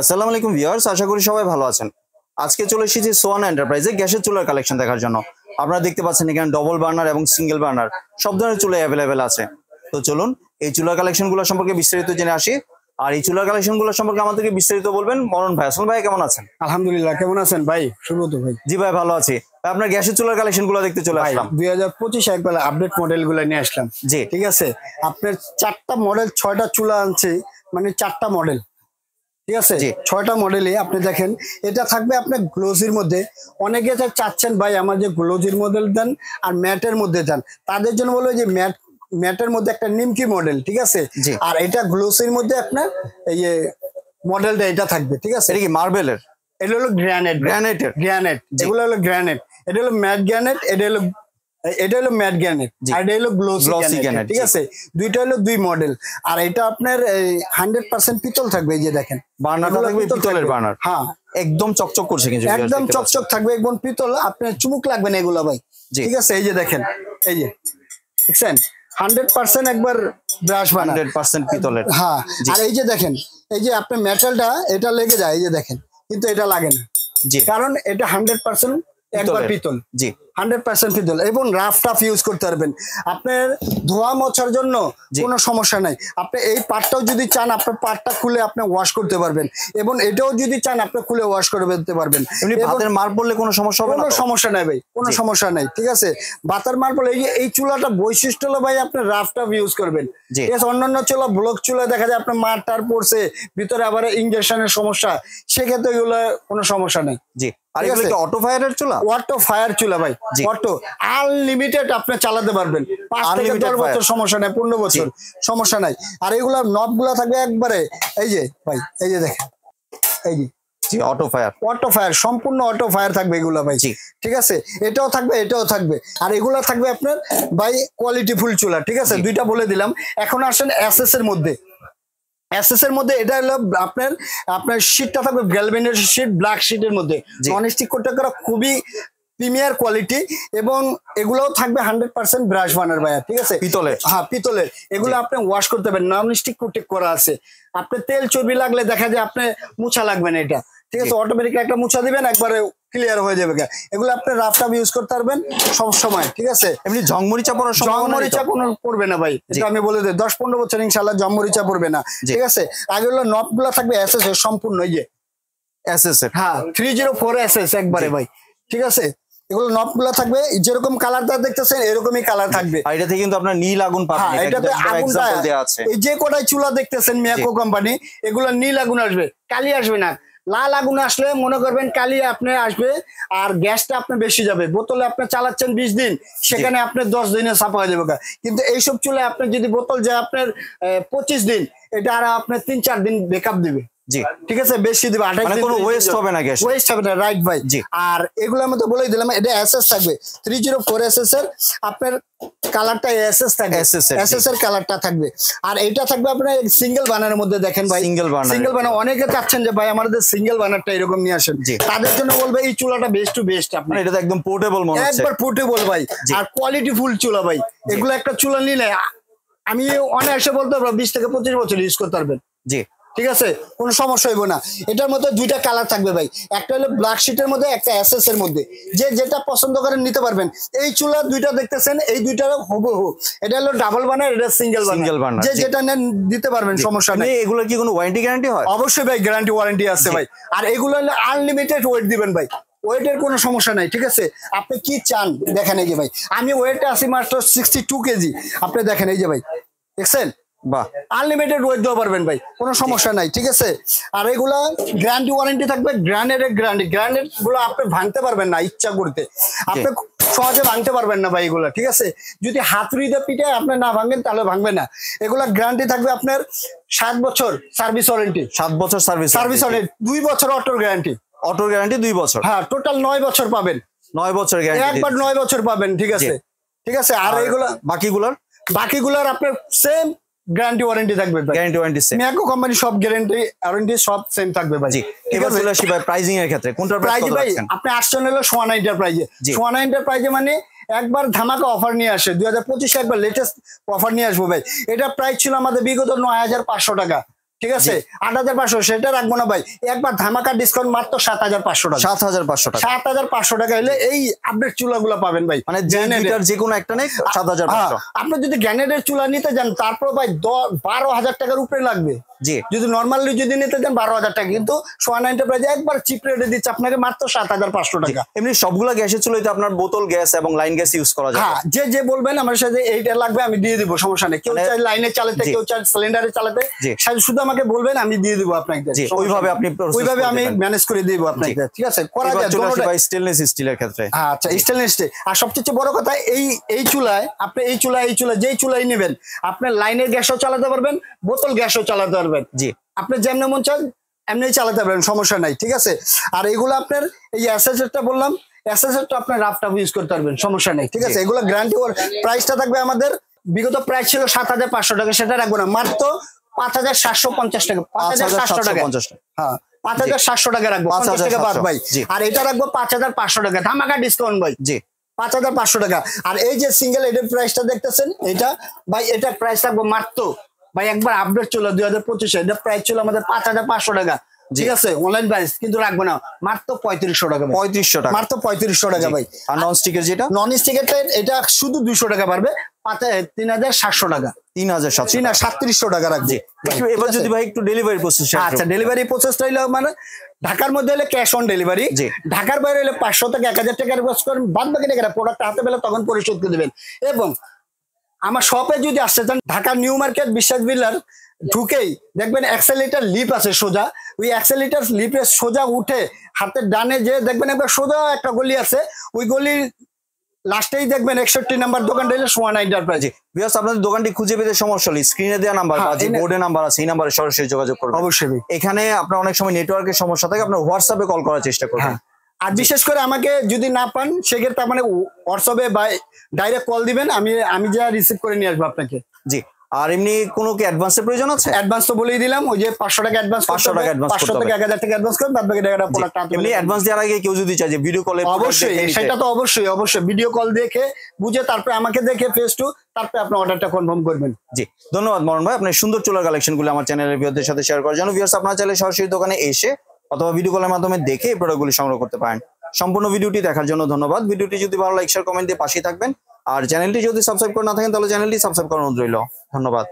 আসসালামু আলাইকুম ভিউয়ার্স, আশা করি সবাই ভালো আছেন। আজকে চলে এসেছি সোয়ান এন্টারপ্রাইজে গ্যাসের চুলার কালেকশন দেখার জন্য। আপনারা দেখতে পাচ্ছেন এখানে ডবল বার্নার এবং সিঙ্গেল বার্নার সব ধরনের চুলা অ্যাভেলেবেল আছে। তো চলুন এই চুলার কালেকশনগুলো সম্পর্কে বিস্তারিত জেনে আসি। আর এই চুলার কালেকশনগুলো সম্পর্কে আমাদেরকে বিস্তারিত বলবেন মরণ ভাই। আসল ভাই কেমন আছেন? আলহামদুলিল্লাহ, কেমন আছেন ভাই? শুরুতে ভাই জি ভাই ভালো আছি। ভাই আপনার গ্যাসের চুলার কালেকশনগুলো দেখতে চলে আসলাম। 2025 একবার আপডেট মডেল গুলো নিয়ে আসলাম। জি ঠিক আছে, আপনার 4টা মডেল 6টা চুলা আনছে, মানে 4টা মডেল। ঠিক আছে, 6টা মডেলে আপনি দেখেন এটা থাকবে আপনার গ্লোজির মধ্যে। অনেকে চাচ্ছেন ভাই আমার যে গ্লোজির মডেল দেন আর ম্যাটের মধ্যে দেন, তাদের জন্য বলবো যে ম্যাটের মধ্যে একটা নিমকি মডেল, ঠিক আছে। আর এটা গ্লোসির মধ্যে আপনার এই মডেলটা এটা থাকবে। ঠিক আছে, এটা কি মার্বেলের? এটা হলো গ্রানাইট। এগুলো হলো গ্রানাইট। এটা হলো ম্যাট গ্রানাইট, এটা হলো ম্যাট গ্রানাইট, আর এটা হলো গ্লোসি গ্রানাইট। ঠিক আছে, দুইটা হলো দুই মডেল। আর এটা আপনার 100% পিতল থাকবে। এই যে দেখেন বার্নারটা থাকবে পিতলের বার্নার। হ্যাঁ, একদম চকচক করছে, কিন্তু একদম চকচক থাকবে, একদম পিতল। আপনার চুমুক লাগবে না এগুলো ভাই। ঠিক আছে, এই যে দেখেন, এই যে দেখছেন 100% একবার ব্রাশ বানার, 100% পিতলের। হ্যাঁ, আর এই যে দেখেন, এই যে আপনার মেটালটা এটা লেগে যায়, এই যে দেখেন, কিন্তু এটা লাগে না। জি, কারণ এটা 100% একবার পিতল। জি, 100% পিতল, এবং রাফ টাফ ইউজ করতে পারবেন। আপনার ধোয়া মোছার জন্য কোনো সমস্যা নাই। আপনি এই পার্টটাও যদি চান, আপনার পার্টটা খুলে আপনি ওয়াশ করতে পারবেন, এবং এটাও যদি চান আপনি খুলে ওয়াশ করে দিতে পারবেন। এমনি ভাতের মার পড়লে কোনো সমস্যা হবে না? কোনো সমস্যা নাই ভাই, কোনো সমস্যা নাই। ঠিক আছে, বাতার মার পড়লে এই চুলাটা বৈশিষ্ট্য হলো ভাই আপনি রাফ টাফ ইউজ করবেন। ঠিক আছে, অন্যান্য চুলা ব্লক চুলা দেখা যায় আপনার মার টার পড়ছে, ভিতরে আবার ইঞ্জেকশনের সমস্যা, সেক্ষেত্রে এগুলো কোনো সমস্যা নাই। জি, আর এগুলো কি অটো ফায়ারের চুলা? অটো ফায়ার চুলা ভাই, অটো আনলিমিটেড আপনি চালাতে পারবেন। 5 থেকে 10 বছর সমস্যা নাই, 15 বছর সমস্যা নাই। আর এগুলা নব গুলা থাকবে একবারে, এই যে ভাই, এই যে দেখেন, এই যে অটো ফায়ার, সম্পূর্ণ অটো ফায়ার থাকবে এগুলা ভাই। ঠিক আছে, এটাও থাকবে, এটাও থাকবে। আর এগুলা থাকবে আপনার ভাই কোয়ালিটি ফুল চুলা। ঠিক আছে, দুইটা বলে দিলাম। এখন আসেন এসএস এর মধ্যে। এসএস এর মধ্যে এটা হলো আপনার শীটটা থাকবে গ্যালভেনের শীট, ব্ল্যাক শীটের মধ্যে। নন স্টিক কোটটা করা, খুবই প্রিমিয়ার কোয়ালিটি, এবং এগুলোও থাকবে 100% ব্রাশ বানার ভাইয়া। ঠিক আছে, পিতলের। হ্যাঁ, পিতলের। এগুলো আপনি ওয়াশ করতে পারবেন, নন স্টিক কোটেক করা আছে। আপনি তেল চর্বি লাগলে দেখা যায় আপনি মুছা লাগবে না এটা। ঠিক আছে, অটোমেটিক একটা মুছা দিবেন, একবারে ক্লিয়ার হয়ে যাবে। এগুলো আপনি রাফ টাফ ইউজ করতে পারবেন সব সময়। ঠিক আছে, এমনি জংমরিচা পড়ার জংমরিচা কোনো পড়বে না ভাই, এটা আমি বলে দিই। 10-15 বছর ইনশাআল্লাহ জংমরিচা পড়বে না। ঠিক আছে, আগে হলো নব গুলা থাকবে এসএস এর সম্পূর্ণ, এই যে এসএস এর। হ্যাঁ, 304 এসএস একবারে ভাই। ঠিক আছে, এগুলো নব গুলা থাকবে যেরকম কালারটা দেখতেছেন এরকমই কালার থাকবে। আর এটাতে কিন্তু আপনার নীল আগুন পাবেন, এটাতে আগুনটা দেয়া আছে। এই যে কোটায় চুলা দেখতেছেন মিয়াকো কোম্পানি, এগুলো নীল আগুন আসবে, কালি আসবে না। লাল আগুন আসলে মনে করবেন কালি আপনার আসবে, আর গ্যাসটা আপনার বেশি যাবে। বোতলে আপনি চালাচ্ছেন 20 দিন, সেখানে আপনার 10 দিনে সাফা হয়ে যাবে। কিন্তু এইসব চুলায় আপনার যদি বোতল যায় আপনার 25 দিন, এটা আর আপনার 3-4 দিন ব্যাকআপ দিবে। জি, ঠিক আছে, বেশি দিবে, 28 দিন, কোনো ওয়েস্ট হবে না, গ্যাস ওয়েস্ট হবে না। রাইট ভাই। আর এগুলোর মধ্যে বলেই দিলাম, এটা এসএস থাকবে 304 এসএস এর। আপনার কালারটা এসএস থাকবে, এসএস এর কালারটা থাকবে। আর এটা থাকবে আপনার সিঙ্গেল বানারের মধ্যে। দেখেন ভাই, সিঙ্গেল বানার অনেকে চাচ্ছেন যে ভাই আমাদের সিঙ্গেল বানারটা এরকম নিয়ে আসেন, তাদের জন্য বলবে এই চুলাটা বেস্ট টু বেস্ট। আপনি এটা তো একদম পোর্টেবল মনে হচ্ছে, একবার পোর্টেবল ভাই, আর কোয়ালিটি ফুল চুলা ভাই। এগুলো একটা চুলা নিলে আমি অনায়াসে বলতে পারবো 20 থেকে 25 বছর ইউজ করতে পারবেন। জি, ঠিক আছে, কোনো সমস্যা হইব না। এটার মধ্যে দুইটা কালার থাকবে ভাই, একটা হলো ব্ল্যাক শীটের মধ্যে, একটা এসএস এর মধ্যে। যে যেটা পছন্দ করেন নিতে পারবেন। এই চুলা দুইটা দেখতেছেন, এই দুইটার হুবহু। এটা হলো ডাবল বানার, এটা সিঙ্গেল বানার। যে যেটা নেন দিতে পারবেন, সমস্যা নেই। এগুলো কি কোনো ওয়ারেন্টি গ্যারান্টি হয়? অবশ্যই ভাই, গ্যারান্টি ওয়ারেন্টি আছে ভাই। আর এগুলো হলো আনলিমিটেড ওয়েট দিবেন ভাই, ওয়েটের কোনো সমস্যা নাই। ঠিক আছে, আপনি কি চান দেখেন, এই যে ভাই আমি ওয়েটে আছি মাত্র 62 কেজি। আপনি দেখেন, এই যে ভাই দেখছেন, বাহ, আনলিমিটেড ওয়েট দিতে পারবেন ভাই, কোনো সমস্যা নাই। ঠিক আছে, আর এগুলা গ্যারান্টি ওয়ারেন্টি থাকবে। গ্রানেডের গ্রানেড গুলো আপনি ভাঙতে পারবেন না ইচ্ছা করতে, আপনি সহজে ভাঙতে পারবেন না ভাই এগুলা। ঠিক আছে, যদি হাতুড়িতে পিঠে আপনি না ভাঙেন তাহলে ভাঙবে না। এগুলা গ্যারান্টি থাকবে আপনার 7 বছর সার্ভিস ওয়ারেন্টি। 7 বছর সার্ভিস ওয়ারেন্টি, 2 বছর অটোর গ্যারান্টি। 2 বছর, হ্যাঁ, টোটাল 9 বছর পাবেন। 9 বছর গ্যারান্টি, একবার 9 বছর পাবেন। ঠিক আছে, ঠিক আছে। আর এগুলা বাকিগুলার আপনার সেম গ্যারান্টি ওয়ারেন্টি থাকবে, guarantee warranty same. Miyako company সব গ্যারান্টি ওয়ারেন্টি সব সেম থাকবে ভাই। এবার চলে আসি ভাই প্রাইজিং এর ক্ষেত্রে, কোনটার প্রাইস কত রাখছেন? আপনি আসছেন হলো সোয়ানা এন্টারপ্রাইজে। সোয়ানা এন্টারপ্রাইজে মানে একবার ধামাকা অফার নিয়ে আসে, 2025 একবার লেটেস্ট অফার নিয়ে আসবো ভাই। এটা প্রাইস ছিল আমাদের বিগত 9500 টাকা। ঠিক আছে 8,500 সেটা রাখবো না ভাই, একবার ধামাকা ডিসকাউন্ট মাত্র 7,500 টাকা। 7,500 টাকা, 7,500 টাকা হলে এই আপডেট চুলাগুলো পাবেন ভাই, মানে যে কোনো একটা নেই 7,500। আপনি যদি গ্যানেটের চুলা নিতে যান তারপর ভাই 12,000 টাকার উপরে লাগবে। জি, যদি নরমালি যদি নিতে যান 12,000 টাকা, কিন্তু সোয়ান এন্টারপ্রাইজ একবার চিপ রেটে দিচ্ছে আপনাকে মাত্র 7,500 টাকা। এমনি সবগুলা গ্যাসের চুলাতে আপনার বোতল গ্যাস এবং লাইন গ্যাস ইউজ করা যায়। হ্যাঁ, যে বলবেন আমার সাথে এইটা লাগবে আমি দিয়ে দিব, সমস্যা নেই। কেউ চাই লাইনে চালাতে, কেউ চাই সিলিন্ডারে চালাতে, শুধু আমাকে বলবেন আমি দিয়ে দিব আপনাকে। ওইভাবে আপনি ওইভাবে আমি ম্যানেজ করে দিব আপনাকে, ঠিক আছে করা যায়। স্টেনলেস স্টিলের ক্ষেত্রে আচ্ছা, স্টেনলেস স্টিল। আর সবচেয়ে বড় কথা এই চুলায় আপনি এই চুলা যেই চুলাই নেবেন আপনি লাইনের গ্যাসও চালাতে পারবেন, বোতল গ্যাসও চালাতে পারবেন। জি, আপনি যেমন মন চান এমনি চালাতে পারবেন, সমস্যা নাই, ঠিক আছে। আর এগুলো আপনার এই এসএসএরটা বললাম, এসএসএরটা আপনি রাফটাপ ইউজ করতে পারবেন, সমস্যা নেই, ঠিক আছে। এগুলো গ্যারান্টি। ওর প্রাইসটা থাকবে আমাদের বিগত প্রাইস ছিল 7,500 টাকা, সেটা রাখবো না, মাত্র 5,750 টাকা, 5,700 টাকা। হ্যাঁ, 5,700 টাকা রাখবো, 50 টাকা বাদ ভাই। আর এটা রাখবো 5,500 টাকা, ধামাকা ডিসকাউন্ট ভাই। জি, 5,500 টাকা। আর এই যে সিঙ্গেল এটার প্রাইসটা দেখতেছেন এটা ভাই, এটা প্রাইস রাখবো মাত্র ভাই, একবার আপডেট ছিল 2025, এটা প্রাইস ছিল আমাদের 5,500 টাকা, ঠিক আছে, অনলাইন প্রাইস কিন্তু রাখবো না, মাত্র 3,500 টাকা। 3,500 টাকা, মাত্র 3,500 টাকা ভাই। আর নন স্টিকের যেটা, নন স্টিকের এটা শুধু 200 টাকা পারবে, 3,700 টাকা, 3,700 টাকা রাখবে। এবার যদি ভাই একটু ডেলিভারি প্রসেস। আচ্ছা, ডেলিভারি প্রসেসটা হলো মানে ঢাকার মধ্যে হলে ক্যাশ অন ডেলিভারি, ঢাকার বাইরে হলে 500 থেকে 1,000 টাকা রিকোয়েস্ট করেন, বাদ বাকি টাকা প্রোডাক্ট হাতে পেলে তখন পরিশোধ করে দেবেন। এবং আমার শপে যদি আসতে চান, ঢাকা নিউ মার্কেট বিশ্বাস বিল্ডার ঢুকেই দেখবেন অ্যাক্সেলেটর লিপ আছে সোজা, ওই অ্যাক্সেলেটর লিপে সোজা উঠে হাতের ডানে যে দেখবেন একবার সোজা একটা গলি আছে, ওই গলির লাস্টেই দেখবেন 61 নাম্বার দোকানটা হলো সোয়ান এন্টারপ্রাইজ। ভিউয়ার্স, আপনাদের দোকানটি খুঁজে পেতে সমস্যা হলে স্ক্রিনে দেওয়া নাম্বার বা যে বোর্ডে নাম্বার আছে এই নাম্বারে সরাসরি যোগাযোগ করবেন। অবশ্যই। এখানে আপনার অনেক সময় নেটওয়ার্কের সমস্যা থাকে, আপনার হোয়াটসঅ্যাপে কল করার চেষ্টা করবেন। আর বিশেষ করে আমাকে যদি না পান সেক্ষেত্রে মানে হোয়াটসঅ্যাপে বা ডাইরেক্ট কল দিবেন, আমি যা রিসিভ করে নিয়ে আসবো আপনাকে। জি। আর এমনি কোনো কি অ্যাডভান্সের প্রয়োজন আছে? অ্যাডভান্স তো বলেই দিলাম, ওই যে 500 টাকা অ্যাডভান্স, 500 টাকা অ্যাডভান্স, 500 থেকে 1,000 টাকা অ্যাডভান্স করবেন, বাদ বাকি টাকাটা প্রোডাক্ট আনতে। এমনি অ্যাডভান্স দেওয়ার আগে কেউ যদি চায় যে ভিডিও কলে, অবশ্যই সেটা তো অবশ্যই ভিডিও কল দেখে বুঝে তারপরে আমাকে দেখে ফেস টু, তারপরে আপনি অর্ডারটা কনফার্ম করবেন। জি, ধন্যবাদ মরণ ভাই, আপনার সুন্দর চুলার কালেকশনগুলো আমার চ্যানেলের ভিউয়ারদের সাথে শেয়ার করার জন্য। ভিউয়ার্স, আপনারা চাইলে সরাসরি দোকানে এসে অথবা ভিডিও কলের মাধ্যমে দেখে এই প্রোডাক্টগুলি সংগ্রহ করতে পারেন। সম্পূর্ণ ভিডিওটি দেখার জন্য ধন্যবাদ। ভিডিওটি যদি ভালো লাইক শেয়ার কমেন্ট দিয়ে পাশেই থাকবেন। আর চ্যানেলটি যদি সাবস্ক্রাইব করে না থাকেন তাহলে চ্যানেলটি সাবস্ক্রাইব করার অনুরোধ রইল। ধন্যবাদ।